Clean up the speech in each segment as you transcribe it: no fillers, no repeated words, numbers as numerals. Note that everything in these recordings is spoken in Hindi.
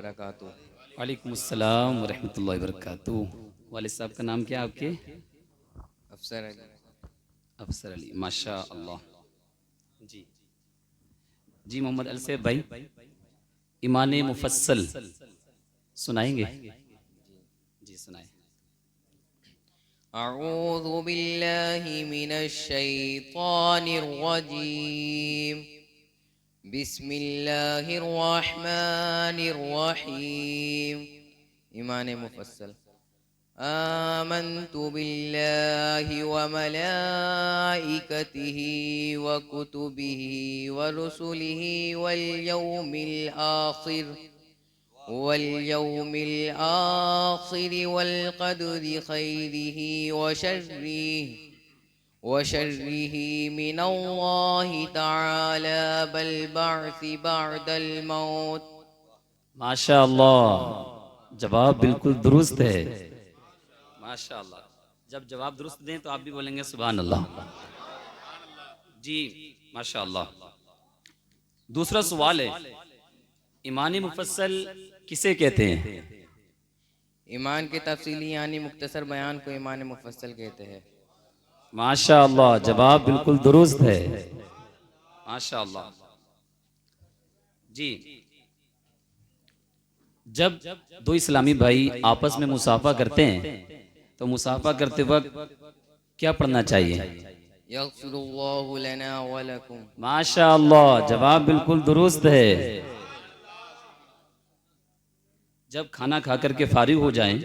वबरकातुहू। वालेकुम अस्सलाम व रहमतुल्लाहि व बरकातुहू। वालिद साहब का नाम क्या है आपके? अफसर अली। अफसर अली, माशा अल्लाह। जी जी, मोहम्मद अलसैब भाई ईमान मुफस्सल सुनाएंगे? जी सुनाए। अऊज़ु बिल्लाहि मिनश शैतानिर रजीम। बिस्मिल्लाहिर रहमानिर रहीम। ईमान मुफस्सल। आमन्तु बिल्लाहि व मलाइकतिहि व कुतुबिहि व रुसुलिहि वल आखिर वल क़द्रि खैरिहि व शर्रिहि मिनल्लाहि तआला बल बअसी बअदल मौत। माशा अल्लाह, जवाब बिल्कुल दुरुस्त है। माशा अल्लाह। जब जवाब दुरुस्त दें तो आप भी बोलेंगे सुभान अल्लाह। जी माशा अल्लाह। दूसरा सवाल है, ईमान मुफस्सल किसे कहते हैं? ईमान के तफसीली यानी मुख्तसर बयान को ईमान मुफस्सल कहते हैं। माशा अल्लाह, जवाब बिल्कुल दुरुस्त है। माशा अल्लाह। जी, जब दो इस्लामी भाई आपस में मुसाफा करते हैं तो मुसाफा करते वक्त क्या पढ़ना चाहिए? यग़फ़िरुल्लाहु लना व लकुम। माशा अल्लाह, जवाब बिल्कुल दुरुस्त है। जब खाना खा करके फारिग हो जाएं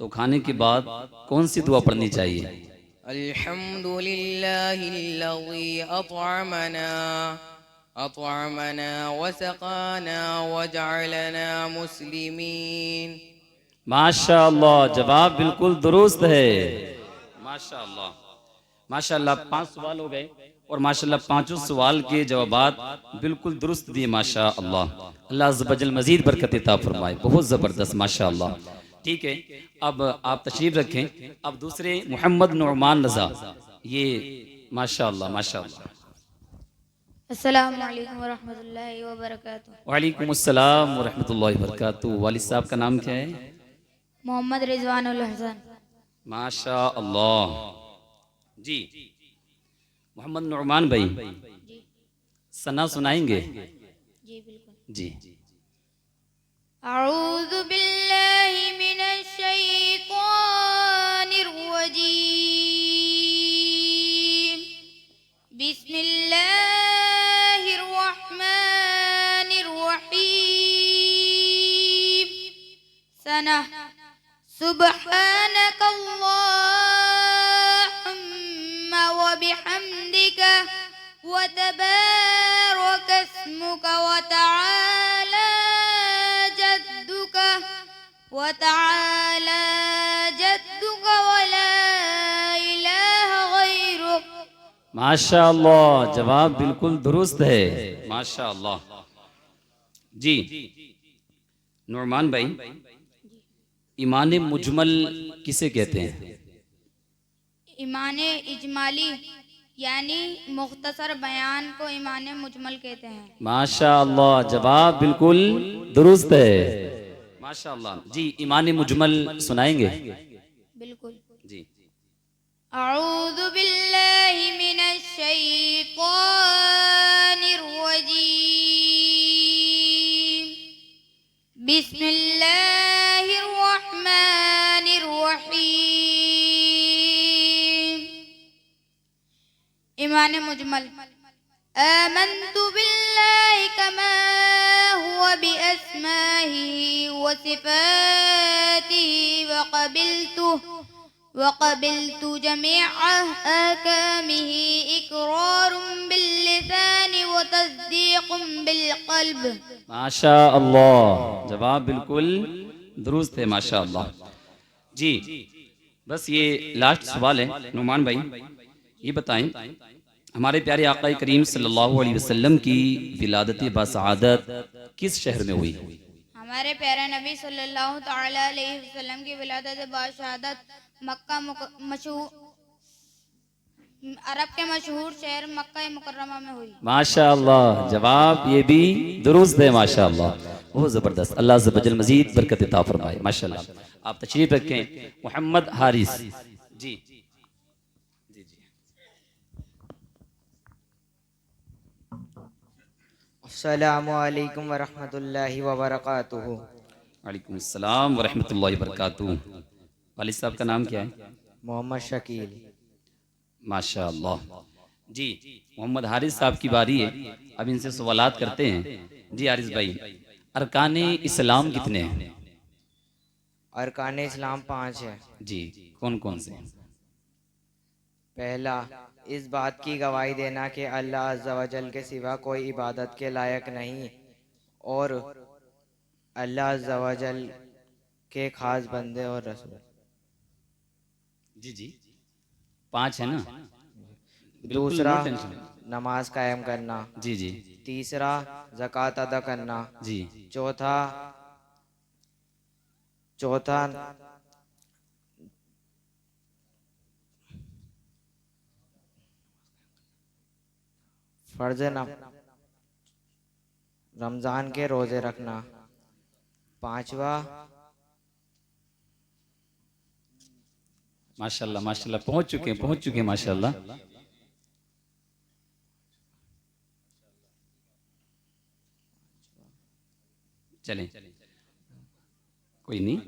तो खाने के बाद कौन सी दुआ पढ़नी चाहिए? अल्हम्दुलिल्लाहिल्लज़ी अतअमना व सक़ाना व जअलना मुस्लिमीन। माशा अल्लाह, जवाब बिल्कुल दुरुस्त है। माशा अल्लाह। माशा अल्लाह, 5 सवाल हो गए और माशा अल्लाह पांचों सवाल के जवाबात बिल्कुल दुरुस्त दिए। माशा अल्लाह, अल्लाह अज़्ज़ वजल मजीद बरकत अता फरमाए। बहुत ज़बरदस्त, माशा अल्लाह। ठीक है, अब आप तशरीफ रखें। अब दूसरे मोहम्मद नुमान रज़ा, ये माशा अल्लाह माशा अल्लाह। अस्सलामु अलैकुम वरहमतुल्लाहि वबरकातुहू। वालेकुम अस्सलाम व रहमतुल्लाहि व बरकातुहू। वालिद साहब का नाम क्या है? मोहम्मद रिजवानुल हसन। माशा अल्लाह। जी, मोहम्मद नुमान भाई जी सना सुनाएंगे? जी बिल्कुल। जी। अऊज़ु बिल्लाहि मिनश शैतानिर रजीम। बिस्मिल्लाहिर रहमानिर रहीम। सना सुब्हानकल्लाहुम्मा व बिहम्दिका व तबारक अस्मुका व तआला जद्दुका व ला इलाहा गैरुक। माशा अल्लाह, जवाब बिल्कुल दुरुस्त है। माशा अल्लाह। जी, नुमान भाई ईमान मुजमल किसे कहते हैं? ईमान इजमाली यानी मुख्तसर बयान को ईमान मुजमल कहते हैं। माशा अल्लाह, जवाब बिल्कुल दुरुस्त है। माशा अल्लाह। जी, ईमान मुजमल सुनाएंगे? बिल्कुल। जी। अऊज़ु बिल्लाहि मिनश शैतानिर रजीम। बिस्मिल्लाहिर रहमानिर रहीम। ईमान मुजमल। आमन्तु बिल्लाहि कमा हुवा बिअस्माइहि व सिफ़ातिहि व क़बिलतु जमीअ अहकामिहि इक़रारुम बिल्लिसानि व तस्दीक़ुम बिलक़ल्ब। माशा अल्लाह, जवाब बिल्कुल दुरुस्त है। माशा अल्लाह। जी, बस ये लास्ट सवाल है। नुमान भाई ये बताएं, हमारे प्यारे आका करीम सल्लल्लाहु अलैहि वसल्लम की विलादत बासआदत किस शहर में हुई? हमारे प्यारे नबी सल्लल्लाहु तआला अलैहि वसल्लम की विलादत बाशहादत अरब के मशहूर शहर मक्का मुकर्रमा में हुई। माशाअल्लाह, जवाब ये भी दुरुस्त है माशाअल्लाह, बहुत ज़बरदस्त। अल्लाह अज़्ज़ वजल मज़ीद बरकत अता फरमाए माशाअल्लाह। आप तशरीफ रखें मोहम्मद हारिस जी। जी जी। अस्सलामु अलैकुम वरहमतुल्लाहि वबरकातुहू। वालेकुम अस्सलाम व रहमतुल्लाहि व बरकातुहू। वालिद साहब का नाम क्या है? मोहम्मद शकील। माशाअल्लाह जी। मोहम्मद हारिस साहब की बारी है, अब इनसे सवालात करते हैं। जी हारिस भाई, अरकाने इस्लाम कितने हैं? अरकान इस्लाम 5 है। जी, कौन कौन से? पहला, इस बात की गवाही देना कि अल्लाह अज़्ज़ा व जल के सिवा कोई इबादत के लायक नहीं और अल्लाह अज़्ज़ा व जल के खास बंदे और रसूल। जी जी, 5 है ना? बिल्कुल, दूसरा, नो टेंशन। नमाज कायम करना। जी जी तीसरा, ज़कात अदा करना। जी। चौथा फर्ज रमजान के रोजे रखना। पांचवा, माशाल्लाह माशाल्लाह, पहुंच चुके हैं माशाल्लाह। चलें, कोई नहीं,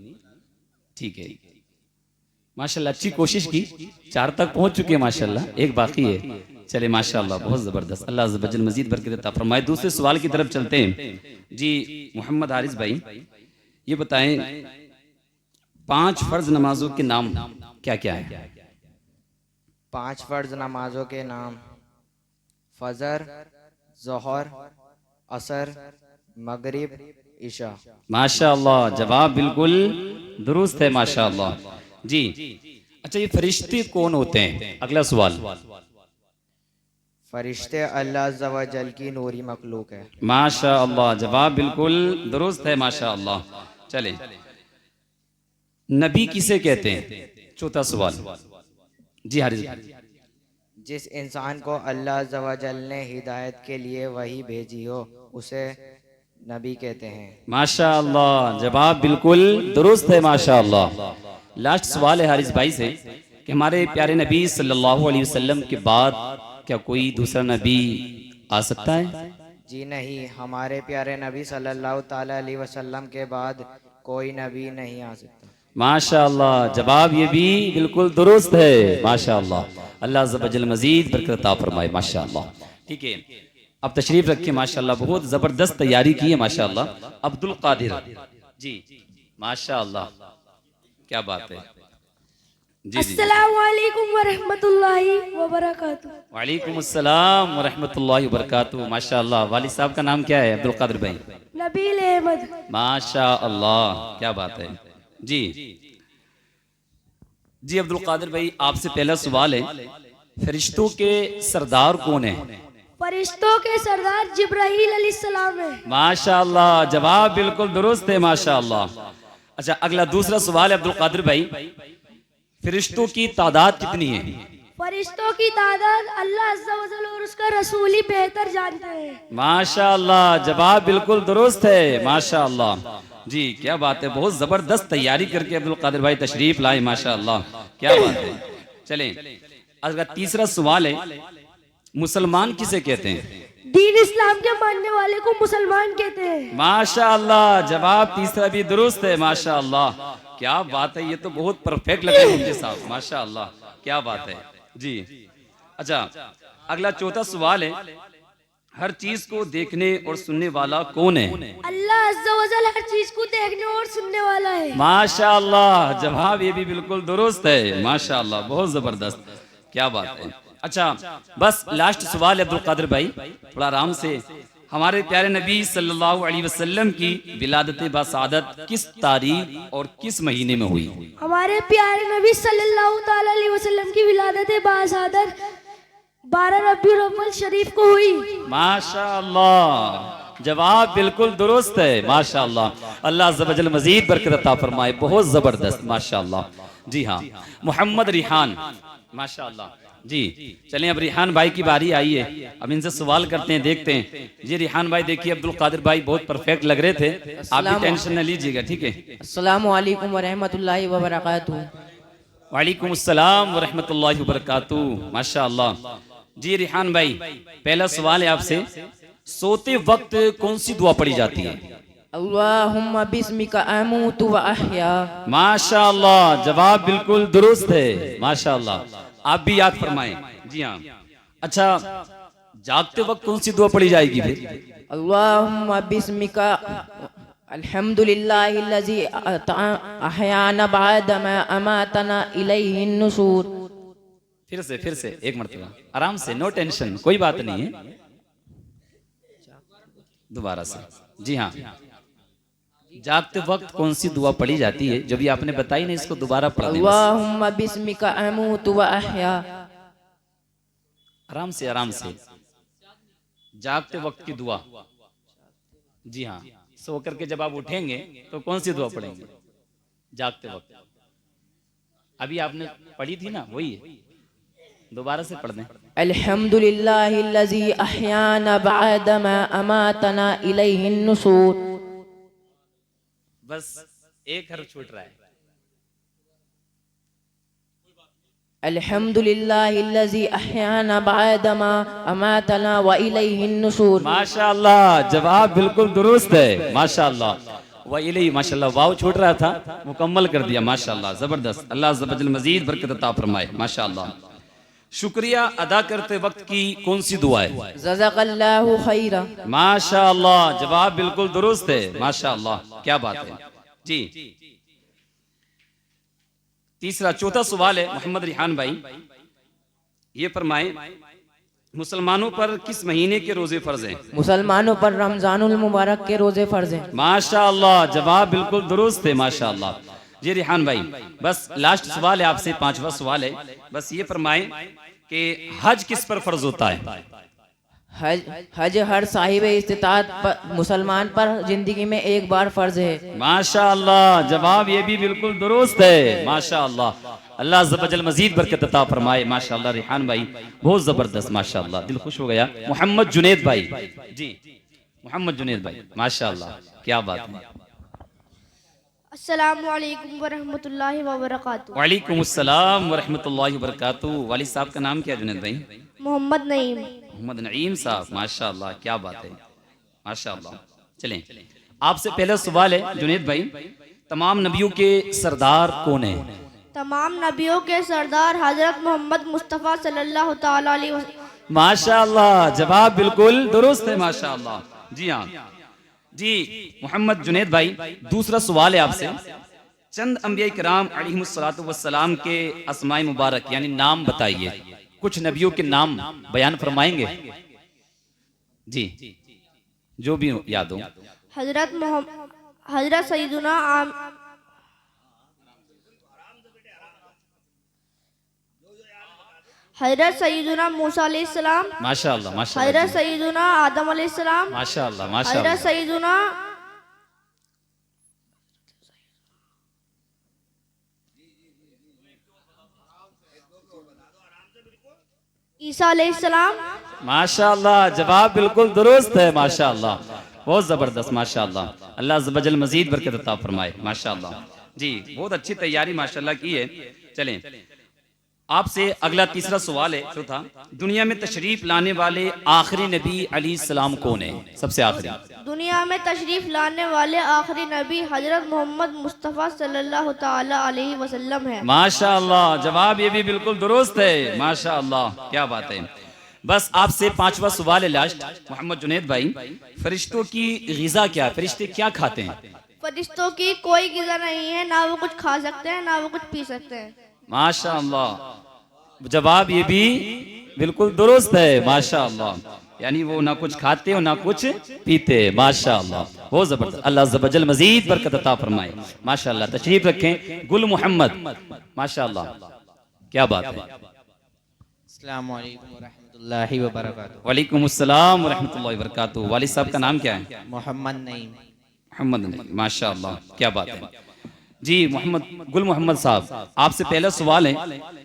ठीक है माशाल्लाह, अच्छी कोशिश की, 4 तक पहुंच चुके हैं माशाल्लाह, एक बाकी है। चले माशाल्लाह, बहुत ज़बरदस्त। अल्लाह अज़्ज़ वजल मज़ीद बरकत अता फरमाए। दूसरे सवाल की तरफ चलते हैं जी। मोहम्मद हारिस भाई, ये बताएं 5 फर्ज नमाजों के नाम क्या क्या है? 5 फर्ज नमाजों के नाम: फजर, जोहर, असर, मगरिब, इशा। माशाअल्लाह, जवाब बिल्कुल दुरुस्त है माशाअल्लाह जी। अच्छा, ये फरिश्ते कौन होते हैं? अगला सवाल। फरिश्ते अल्लाह अज़्ज़ा व जल की नूरी मखलूक है। माशाअल्लाह, जवाब बिल्कुल दुरुस्त है माशाअल्लाह। चले, नबी किसे कहते हैं? चौथा सवाल जी हारिस भाई। जिस इंसान को अल्लाह अज़्ज़ा व जल ने हिदायत के लिए वही भेजी हो उसे नबी कहते हैं। माशाअल्लाह, जवाब बिल्कुल दुरुस्त है माशाअल्लाह। लास्ट सवाल है हारिस भाई से कि हमारे प्यारे नबी सल्लल्लाहु अलैहि वसल्लम के बाद क्या कोई दूसरा नबी आ सकता है? जी नहीं, हमारे प्यारे नबी सल्लल्लाहु ताला अलैहि वसल्लम के बाद कोई नबी नहीं आ सकता। माशाअल्लाह, जवाब ये भी बिल्कुल दुरुस्त है माशाअल्लाह। अल्लाह अज़्ज़ वजल मज़ीद बरकत अता फरमाए माशाअल्लाह। ठीक है, अब तशरीफ रखिए माशाअल्लाह, बहुत ज़बरदस्त तैयारी की है माशाअल्लाह। अब्दुल कादिर जी, माशाअल्लाह, क्या बात है जी जी। अस्सलामु अलैकुम वरहमतुल्लाहि वबरकातुहू। वालेकुम अस्सलाम व रहमतुल्लाहि व बरकातुहू। माशाअल्लाह, वालिद साहब का नाम क्या है? अब्दुल कादिर भाई। नबील अहमद। माशाअल्लाह, क्या बात है जी। जी अब्दुल कादिर भाई, आपसे पहला सवाल है, फरिश्तों के सरदार कौन है? फरिश्तों के सरदार जिब्राहील अलैहिस्सलाम है। माशाअल्लाह, जवाब बिल्कुल दुरुस्त है माशाअल्लाह। अच्छा, अगला दूसरा सवाल है अब्दुल कादिर भाई, फरिश्तों की तादाद कितनी है? फरिश्तों की तादाद अल्लाह अज़्ज़ा व जल और उसका रसूल ही बेहतर जानते हैं। माशाअल्लाह, जवाब बिल्कुल दुरुस्त है माशाअल्लाह जी। क्या बात है, बहुत जबरदस्त तैयारी करके अब्दुल कादिर भाई तशरीफ लाए माशाअल्लाह, क्या बात है। चलें, अगला तीसरा सवाल है, मुसलमान किसे कहते हैं? दीन इस्लाम के मानने वाले को मुसलमान कहते हैं। माशाअल्लाह, जवाब तीसरा भी दुरुस्त है माशाअल्लाह, क्या बात है, ये तो बहुत परफेक्ट लग रहे हैं मुझे साहब माशाअल्लाह, क्या बात है जी। अच्छा, अगला चौथा सवाल है, हर चीज को देखने और सुनने वाला कौन है? अल्लाह अज़्ज़ा व जल हर चीज को देखने और सुनने वाला है। माशाअल्लाह, जवाब ये भी बिल्कुल दुरुस्त है माशाअल्लाह, बहुत जबरदस्त, क्या बात है। अच्छा, बस लास्ट सवाल है अब्दुल कादिर भाई, थोड़ा आराम से। हमारे प्यारे नबी सल्लल्लाहु अलैहि वसल्लम की विलादत बासादत किस तारीख और किस महीने में हुई? हमारे प्यारे नबी सल्लल्लाहु ताला अलैहि वसल्लम की विलादत बासादत 12 रबीउल अव्वल शरीफ को हुई। माशाअल्लाह, जवाब बिल्कुल दुरुस्त है माशाअल्लाह। अल्लाह अज़्ज़ वजल मज़ीद बरकत अता फरमाए, बहुत जबरदस्त माशाअल्लाह जी। हाँ, मोहम्मद रिहान माशाअल्लाह, जी चलें, अब रिहान भाई की बारी आई है। अब इनसे सवाल करते हैं, देखते हैं। जी रिहान भाई देखिए, अब्दुल कादिर भाई बहुत परफेक्ट लग रहे थे, आप भी टेंशन न लीजिएगा, ठीक है। अस्सलामु अलैकुम व रहमतुल्लाहि व बरकातुहू। वालेकुम अस्सलाम व रहमतुल्लाहि व बरकातुहू। माशाअल्लाह। जी रिहान भाई, पहला सवाल है आपसे, सोते वक्त कौन सी दुआ पढ़ी जाती है? अल्लाहुम्मा बिस्मिका अमूतु व अहया। माशाअल्लाह, जवाब बिल्कुल दुरुस्त है। माशाअल्लाह, आप भी याद फरमाएं। जी हाँ। अच्छा, जागते वक्त कौन सी दुआ पढ़ी जाएगी फिर? अल्लाहुम्मा बिस्मिका अल्हम्दुलिल्लाहिल्लज़ी अहयाना बअदमा अमातना इलैहिन नुशूर। फिर से एक मरतबा आराम से, नो टेंशन, कोई बात नहीं है। दोबारा से। जी हाँ, जागते वक्त कौन सी दुआ पढ़ी जाती है? जो भी आपने बताई ना, इसको दोबारा पढ़ लें। अल्लाहुम्मा बिस्मिका अमूतु व अहया। आराम से, आराम से। जागते वक्त की दुआ। जी हाँ, सो करके जब आप उठेंगे तो कौन सी दुआ पढ़ेंगे जागते वक्त? अभी आपने पढ़ी थी ना, वही है, दोबारा से पढ़ दें। अल्हम्दुलिल्लाहिल्लज़ी अहयाना बअदमा अमातना इलैहिन नुशूर। बस एक हर्फ छूट रहा है। अल्हम्दुलिल्लाहिल्लज़ी अहयाना बअदमा अमातना व इलैहिन नुशूर। माशाअल्लाह, जवाब बिल्कुल दुरुस्त है। माशाअल्लाह, व इलैहि, माशाअल्लाह, वाव छूट रहा था, मुकम्मल कर दिया। माशाअल्लाह, जबरदस्त। अल्लाह अज़्ज़ व जल मजीद बरकत अता फरमाए। माशाअल्लाह। शुक्रिया अदा करते वक्त की कौन सी दुआ है? जज़ाकल्लाहु खैरा। माशाअल्लाह, जवाब बिल्कुल दुरुस्त है। माशाअल्लाह, क्या बात है। जी तीसरा, चौथा सवाल है मोहम्मद रिहान भाई, ये फरमाएं, मुसलमानों पर किस महीने के रोजे फर्ज हैं? मुसलमानों पर रमजानुल मुबारक के रोजे फर्ज हैं। माशाअल्लाह, जवाब बिल्कुल दुरुस्त है। माशाअल्लाह। जी रिहान भाई, बस लास्ट सवाल है आपसे, पांचवा सवाल है। बस ये फरमाएं कि हज किस पर फर्ज होता है? हज हर साहिब इस्तिताअत मुसलमान पर जिंदगी में एक बार फर्ज है। माशाअल्लाह, जवाब ये भी बिल्कुल दुरुस्त है। माशाअल्लाह, अल्लाह अज़्ज़ व जल मजीद बरकत अता फरमाए। माशाअल्लाह रिहान भाई, बहुत जबरदस्त। माशाअल्लाह, दिल खुश हो गया। मोहम्मद जुनैद भाई, जी मोहम्मद जुनैद भाई, माशाअल्लाह, क्या बात है। अस्सलामु अलैकुम व रहमतुल्लाहि व बरकातुहू। वालेकुम अस्सलाम व रहमतुल्लाहि व बरकातुहू। वालिद साहब का नाम क्या है जुनैद भाई? मोहम्मद नईम। मोहम्मद नईम साहब, माशाअल्लाह, क्या बात है। माशाअल्लाह। चलें, आपसे पहला सवाल है जुनैद भाई, तमाम नबियों के सरदार कौन है? तमाम नबियों के सरदार हजरत मोहम्मद मुस्तफ़ा सल्लल्लाहु तआला अलैहि वसल्लम। माशाअल्लाह, जवाब बिल्कुल दुरुस्त है। माशाअल्लाह। जी हाँ। जी मोहम्मद जुनैद भाई, दूसरा सवाल है आपसे, चंद अंबिया किराम अलैहिमुस्सलातु वस्सलाम के अस्माए मुबारक यानी नाम बताइए। कुछ नबियों के नाम बयान फरमाएंगे? जी, जो भी याद हो। हजरत सैयदुना हजरत सैयदुना मूसा अलैहिस्सलाम। माशाअल्लाह, माशाअल्लाह। हजरत सैयदुना आदम अलैहिस्सलाम। माशाअल्लाह, हजरत माशाअल्लाह। सैयदुना ईसा अलैहिस्सलाम। माशाअल्लाह, जवाब बिल्कुल दुरुस्त है। माशाअल्लाह, बहुत जबरदस्त। माशाअल्लाह, अल्लाह अज़्ज़ व जल मजीद बरकत अता फरमाए। माशाअल्लाह। जी बहुत अच्छी तैयारी माशाअल्लाह की है। चलें, आपसे अगला तीसरा सवाल है, चौथा, दुनिया में तशरीफ लाने वाले आखिरी नबी अलैहिस्सलाम कौन है? सबसे आखिरी दुनिया में तशरीफ लाने वाले आखिरी नबी हजरत मोहम्मद मुस्तफ़ा सल्लल्लाहु तआला अलैहि वसल्लम है। माशाअल्लाह, जवाब ये भी बिल्कुल दुरुस्त है। माशाअल्लाह, क्या बात है। बस आपसे पांचवा सवाल है लास्ट मोहम्मद जुनैद भाई, फरिश्तों की ग़िज़ा क्या है? फरिश्ते क्या खाते हैं? फरिश्तों की कोई ग़िज़ा नहीं है, ना वो कुछ खा सकते हैं ना वो कुछ पी सकते हैं। माशाअल्लाह, जवाब ये भी बिल्कुल दुरुस्त है। माशाअल्लाह, यानी वो ना कुछ खाते हो ना कुछ पीते। माशाअल्लाह, बहुत जबरदस्त। अल्लाह अज़्ज़ व जल मजीद बरकत अता फरमाए। माशाअल्लाह, तशरीफ रखें गुल मोहम्मद, माशाअल्लाह, क्या बात है। अस्सलामु अलैकुम व रहमतुल्लाहि व बरकातुहू। वालेकुम अस्सलाम व रहमतुल्लाहि व बरकातुहू। वालिद साहब का नाम क्या है? मोहम्मद नईम। मोहम्मद नईम, माशाअल्लाह, क्या बात है। जी मोहम्मद गुल मोहम्मद साहब, आपसे पहला सवाल है,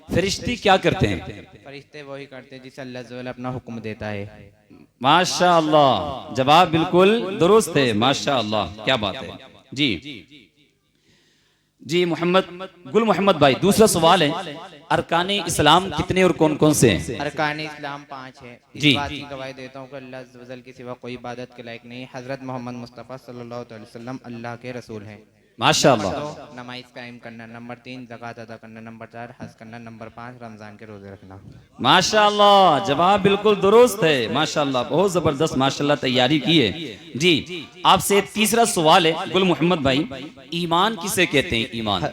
फरिश्ते क्या करते हैं? फरिश्ते वही करते हैं जिसे अल्लाह अज़्ज़ा वजल अपना हुक्म देता है। माशा अल्लाह, जवाब बिल्कुल दुरुस्त है। माशा अल्लाह, क्या बात है। जी जी गुल मोहम्मद भाई, दूसरा सवाल है, अरकान इस्लाम कितने और कौन कौन से हैं? अरकान इस्लाम 5 है। जी। इस बात की गवाही देता हूँ कि अल्लाह अज़्ज़ा वजल के सिवा कोई इबादत के लायक नहीं। हज़रत मोहम्मद मुस्तफ़ा सल्लल्लाहु अलैहि वसल्लम अल्लाह के रसूल हैं। माशा अल्लाह, 2 नमाज कायम करना, नंबर 3 ज़कात अदा करना, नंबर 4 हज करना, नंबर 5 रमज़ान के रोज़े रखना। माशा अल्लाह, जवाब बिल्कुल दुरुस्त है। माशा अल्लाह, बहुत जबरदस्त माशाल्लाह तैयारी की है। जी, आपसे तीसरा सवाल है गुल मोहम्मद भाई, ईमान किसे कहते हैं? ईमान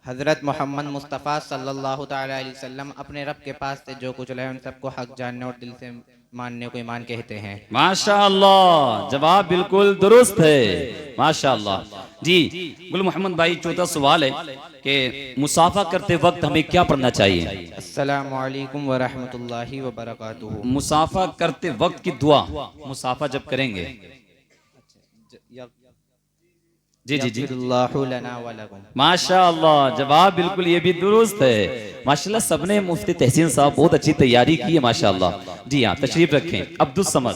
हज़रत मोहम्मद मुस्तफ़ा सल्लल्लाहु ताला अलैहि वसल्लम अपने रब के पास से जो कुछ लाए उन सबको हक जानने और दिल से मानने को ईमान कहते हैं। माशा अल्लाह, जवाब बिल्कुल दुरुस्त है। माशा अल्लाह। जी गुल मोहम्मद भाई, चौथा सवाल है कि मुसाफा करते वक्त हमें क्या पढ़ना चाहिए? अस्सलामु अलैकुम व रहमतुल्लाहि व बरकातुहू। मुसाफा करते वक्त की दुआ, मुसाफा जब करेंगे। जी जी जी, यग़फ़िरुल्लाहु लना व लकुम। माशा अल्लाह, जवाब बिल्कुल ये भी दुरुस्त है। माशाल्लाह, सबने मुफ्ती तहसीन साहब बहुत अच्छी तैयारी की है। माशा अल्लाह। जी हाँ, तशरीफ रखें। अब्दुल समद,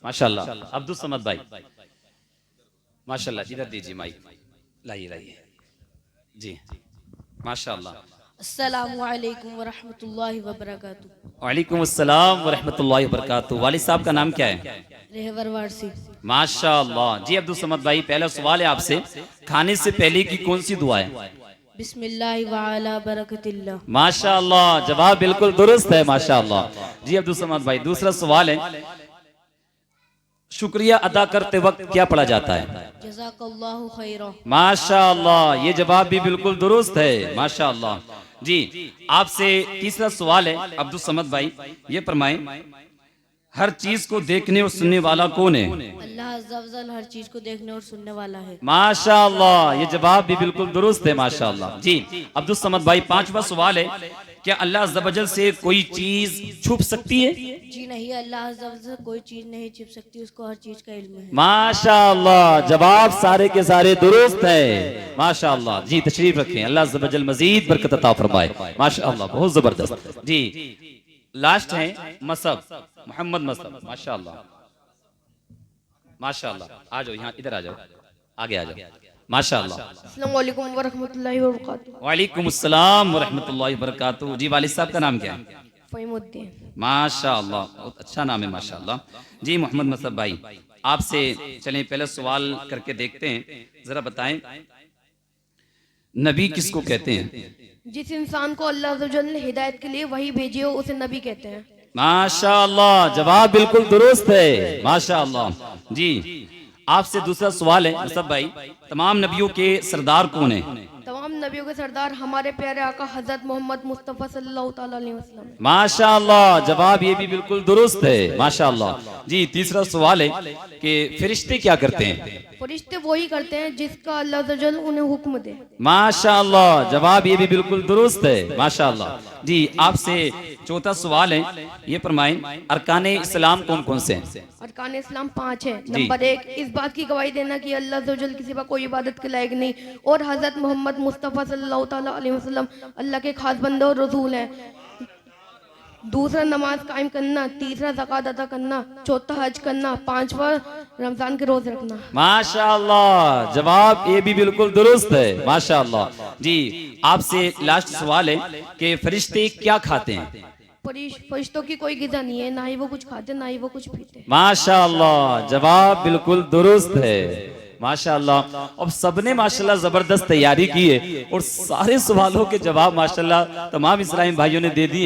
माशाल्लाह, अब्दुल समद भाई, माशाल्लाह, इधर दीजिए माइक, लाइए लाइए। जी माशाल्लाह। अस्सलामु अलैकुम व रहमतुल्लाहि व बरकातुहू। वालेकुम अस्सलाम व रहमतुल्लाहि व बरकातुहू। वालिद साहब का नाम क्या है? रहवर वारसी। माशा अल्लाह। जी अब्दुल समद भाई, पहला सवाल है आपसे, खाने से पहले की कौन सी दुआ है? बिस्मिल्लाहि व अला बरकतिल्लाह। माशा अल्लाह, जवाब बिल्कुल दुरुस्त है। माशा अल्लाह। जी अब्दुल समद भाई, दूसरा सवाल है, शुक्रिया अदा करते वक्त क्या पढ़ा जाता है? जज़ाकल्लाहु खैरा। माशा अल्लाह, ये जवाब भी बिल्कुल दुरुस्त है। माशा अल्लाह। जी, आपसे तीसरा सवाल है अब्दुल समद भाई, ये फरमाएं, हर चीज को देखने और सुनने वाला कौन है? अल्लाह अज़्ज़ा वजल हर चीज को देखने और सुनने वाला है। माशा अल्लाह, ये जवाब भी बिल्कुल दुरुस्त है। माशा अल्लाह। जी अब्दुल समद भाई, पांचवा सवाल है, क्या अल्लाह अज़्ज़ा वजल से कोई चीज छुप सकती है? जी नहीं, अल्लाह अज़्ज़ा वजल से कोई चीज नहीं छिप सकती, उसको हर चीज का इल्म है। माशा अल्लाह, जवाब सारे के सारे दुरुस्त है। माशा अल्लाह। जी तशरीफ रखें, अल्लाह अज़्ज़ा वजल मजीद बरकत अता फरमाए। माशा अल्लाह, बहुत जबरदस्त। जी लास्ट है मसब, मोहम्मद मसब, माशा अल्लाह। माशा अल्लाह, आ जाओ यहाँ, इधर आ जाओ, आगे आ जाओ। माशा अल्लाह। अस्सलामु अलैकुम व रहमतुल्लाहि व बरकातुहू। वालेकुम अस्सलाम व रहमतुल्लाहि व बरकातुहू। जी वालिद साहब का नाम क्या है? फ़हीमुद्दीन। माशा अल्लाह, बहुत अच्छा नाम है। माशा अल्लाह। जी मोहम्मद मसब भाई, आपसे चलें पहले सवाल करके देखते हैं, जरा बताएं नबी किसको कहते हैं? जिस इंसान को अल्लाह अज़्ज़ा वजल ने हिदायत के लिए वही भेजी हो उसे नबी कहते हैं। माशा अल्लाह, जवाब बिल्कुल दुरुस्त है। माशा अल्लाह। जी आपसे दूसरा सवाल है मसब भाई, तमाम नबियों के सरदार कौन है? तमाम नबियों के सरदार हमारे प्यारे आका हजरत मोहम्मद मुस्तफ़ा सल्लल्लाहु ताला अलैहि वसल्लम। माशा अल्लाह, जवाब ये भी बिल्कुल दुरुस्त है। माशा अल्लाह। जी तीसरा सवाल है कि फरिश्ते क्या करते हैं? फरिश्ते वही करते हैं जिसका अल्लाह अज़्ज़ा वजल उन्हें हुक्म दे। माशा अल्लाह, जवाब ये भी बिल्कुल दुरुस्त है। माशा अल्लाह। जी आपसे चौथा सवाल है, ये फरमाएं अरकान इस्लाम कौन कौन से हैं? अरकान इस्लाम 5 है। नंबर 1, इस बात की गवाही देना कि अल्लाह अज़्ज़ा वजल के सिवा कोई इबादत के लायक नहीं और हजरत मोहम्मद मुस्तफ़ा सल्लल्लाहु ताला अलैहि वसल्लम अल्लाह के खास बंदे और रसूल हैं। दूसरा, नमाज कायम करना। तीसरा, ज़कात अदा करना। चौथा, हज करना। पांचवा, रमजान के रोज रखना। माशा अल्लाह, जवाब ये भी बिल्कुल दुरुस्त है। माशा अल्लाह। जी आपसे लास्ट सवाल है कि फरिश्ते क्या खाते हैं? फरिश्तों की कोई गिज़ा नहीं है, ना ही वो कुछ खाते ना ही वो कुछ पीते। माशा अल्लाह, जवाब बिल्कुल दुरुस्त है। माशा अल्लाह। अब सबने माशाल्लाह जबरदस्त तैयारी की है और सारे सवालों के जवाब माशाल्लाह तमाम इस्लामी भाइयों ने दे दिए।